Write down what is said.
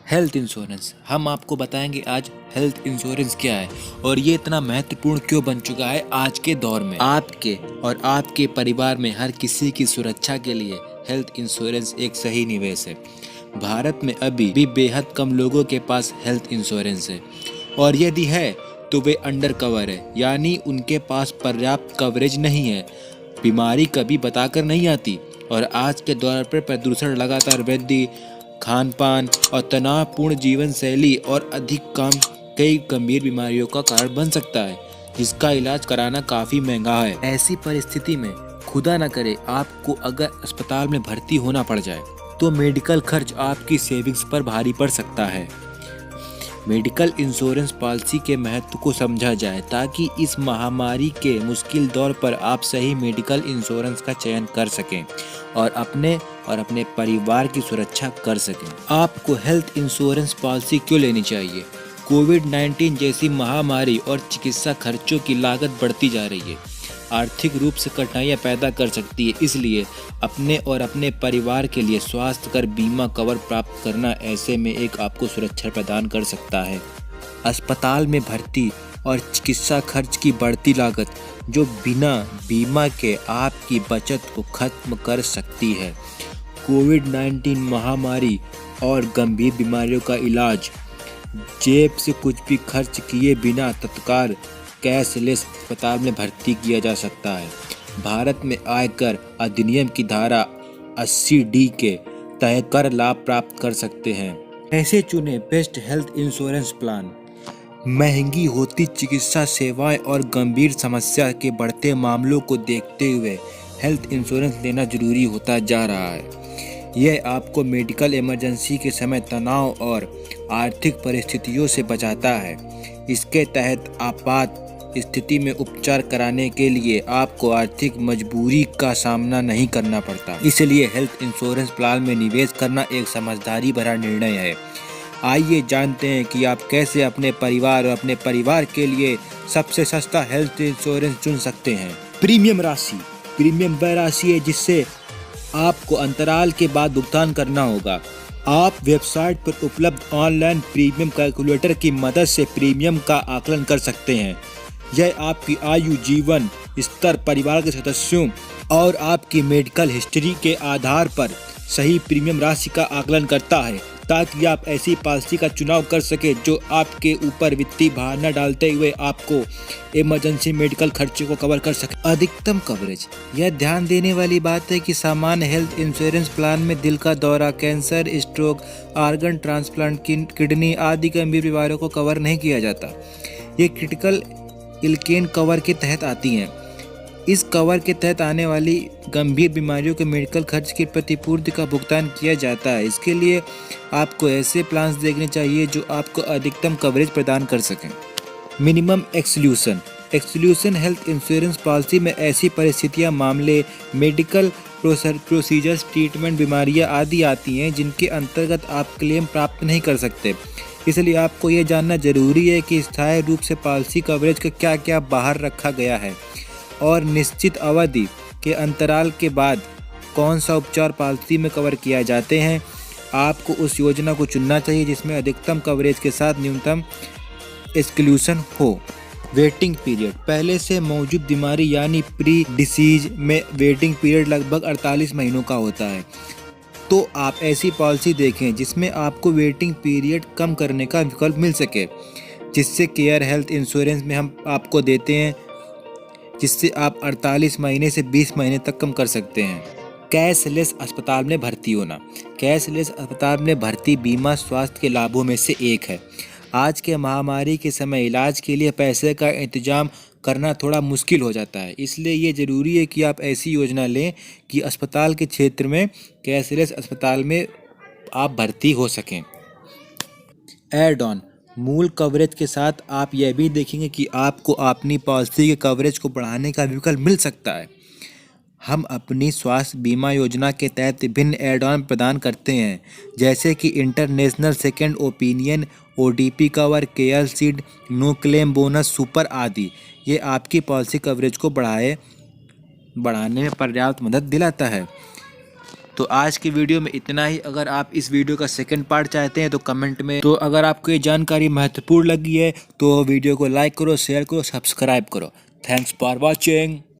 Health insurance. हम आपको बताएंगे आज हेल्थ इंश्योरेंस क्या है और ये इतना महत्वपूर्ण क्यों बन चुका है आज के दौर में। आपके और आपके परिवार में हर किसी की सुरक्षा के लिए हेल्थ इंश्योरेंस एक सही निवेश है। भारत में अभी भी बेहद कम लोगों के पास हेल्थ इंश्योरेंस है और यदि है तो वे अंडर कवर है, यानी उनके पास पर्याप्त कवरेज नहीं है। बीमारी कभी बताकर नहीं आती और आज के दौर पर प्रदूषण, लगातार वृद्धि, खान पान और तनावपूर्ण जीवन शैली और अधिक काम कई गंभीर बीमारियों का कारण बन सकता है, जिसका इलाज कराना काफ़ी महंगा है। ऐसी परिस्थिति में खुदा न करे आपको अगर अस्पताल में भर्ती होना पड़ जाए तो मेडिकल खर्च आपकी सेविंग्स पर भारी पड़ सकता है। मेडिकल इंश्योरेंस पॉलिसी के महत्व को समझा जाए ताकि इस महामारी के मुश्किल दौर पर आप सही मेडिकल इंश्योरेंस का चयन कर सकें और अपने परिवार की सुरक्षा कर सकें। आपको हेल्थ इंश्योरेंस पॉलिसी क्यों लेनी चाहिए? कोविड-19 जैसी महामारी और चिकित्सा खर्चों की लागत बढ़ती जा रही है, आर्थिक रूप से कठिनाइयां पैदा कर सकती है। इसलिए अपने और अपने परिवार के लिए स्वास्थ्य कर बीमा कवर प्राप्त करना ऐसे में एक आपको सुरक्षा प्रदान कर सकता है। अस्पताल में भर्ती और चिकित्सा खर्च की बढ़ती लागत जो बिना बीमा के आपकी बचत को खत्म कर सकती है। कोविड-19 महामारी और गंभीर बीमारियों का इलाज जेब से कुछ भी खर्च किए बिना तत्काल कैशलेस अस्पताल में भर्ती किया जा सकता है। भारत में आयकर अधिनियम की धारा 80D के तहत कर लाभ प्राप्त कर सकते हैं। कैसे चुने बेस्ट हेल्थ इंश्योरेंस प्लान? महंगी होती चिकित्सा सेवाएं और गंभीर समस्या के बढ़ते मामलों को देखते हुए हेल्थ इंश्योरेंस लेना जरूरी होता जा रहा है। यह आपको मेडिकल इमरजेंसी के समय तनाव और आर्थिक परिस्थितियों से बचाता है। इसके तहत आपात स्थिति में उपचार कराने के लिए आपको आर्थिक मजबूरी का सामना नहीं करना पड़ता। इसलिए हेल्थ इंश्योरेंस प्लान में निवेश करना एक समझदारी भरा निर्णय है। आइए जानते हैं कि आप कैसे अपने परिवार और अपने परिवार के लिए सबसे सस्ता हेल्थ इंश्योरेंस चुन सकते हैं। प्रीमियम राशि। प्रीमियम वह राशि है जिससे आपको अंतराल के बाद भुगतान करना होगा। आप वेबसाइट पर उपलब्ध ऑनलाइन प्रीमियम कैलकुलेटर की मदद से प्रीमियम का आकलन कर सकते हैं। यह आपकी आयु, जीवन स्तर, परिवार के सदस्यों और आपकी मेडिकल हिस्ट्री के आधार पर सही प्रीमियम राशि का आकलन करता है ताकि आप ऐसी पॉलिसी का चुनाव कर सके जो आपके ऊपर वित्तीय भार न डालते हुए आपको इमरजेंसी मेडिकल खर्चों को कवर कर सके। अधिकतम कवरेज। यह ध्यान देने वाली बात है कि सामान्य हेल्थ इंश्योरेंस प्लान में दिल का दौरा, cancer, stroke, organ transplant, kidney आदि गंभीर बीमारियों को कवर नहीं किया जाता। ये क्रिटिकल इलनेस कवर के तहत आती हैं। इस कवर के तहत आने वाली गंभीर बीमारियों के मेडिकल खर्च की प्रतिपूर्ति का भुगतान किया जाता है। इसके लिए आपको ऐसे प्लान्स देखने चाहिए जो आपको अधिकतम कवरेज प्रदान कर सकें। Minimum exclusion. Exclusion health insurance policy में ऐसी परिस्थितियां, मामले, मेडिकल प्रोसीजर्स, ट्रीटमेंट, बीमारियां आदि आती हैं जिनके अंतर्गत आप क्लेम प्राप्त नहीं कर सकते। इसलिए आपको यह जानना जरूरी है कि स्थायी रूप से पॉलिसी कवरेज का क्या क्या बाहर रखा गया है और निश्चित अवधि के अंतराल के बाद कौन सा उपचार पॉलिसी में कवर किया जाते हैं। आपको उस योजना को चुनना चाहिए जिसमें अधिकतम कवरेज के साथ न्यूनतम एक्सक्लूशन हो। Waiting period. पहले से मौजूद बीमारी यानी प्री डिसीज में वेटिंग पीरियड लगभग 48 महीनों का होता है, तो आप ऐसी पॉलिसी देखें जिसमें आपको वेटिंग पीरियड कम करने का विकल्प मिल सके, जिससे केयर हेल्थ इंश्योरेंस में हम आपको देते हैं, जिससे आप 48 महीने से 20 महीने तक कम कर सकते हैं। कैशलेस अस्पताल में भर्ती होना। कैशलेस अस्पताल में भर्ती बीमा स्वास्थ्य के लाभों में से एक है। आज के महामारी के समय इलाज के लिए पैसे का इंतजाम करना थोड़ा मुश्किल हो जाता है, इसलिए ये ज़रूरी है कि आप ऐसी योजना लें कि अस्पताल के क्षेत्र में कैशलेस अस्पताल में आप भर्ती हो सकें। Add on. मूल कवरेज के साथ आप यह भी देखेंगे कि आपको अपनी पॉलिसी के कवरेज को बढ़ाने का विकल्प मिल सकता है। हम अपनी स्वास्थ्य बीमा योजना के तहत विभिन्न एड ऑन प्रदान करते हैं, जैसे कि international second opinion, ODP cover, care seed, no claim bonus, super आदि। ये आपकी पॉलिसी कवरेज को बढ़ाने में पर्याप्त मदद दिलाता है। तो आज की वीडियो में इतना ही। अगर आप इस वीडियो का सेकंड पार्ट चाहते हैं तो कमेंट में, तो अगर आपको ये जानकारी महत्वपूर्ण लगी है तो वीडियो को लाइक करो, शेयर करो, सब्सक्राइब करो। Thanks for watching.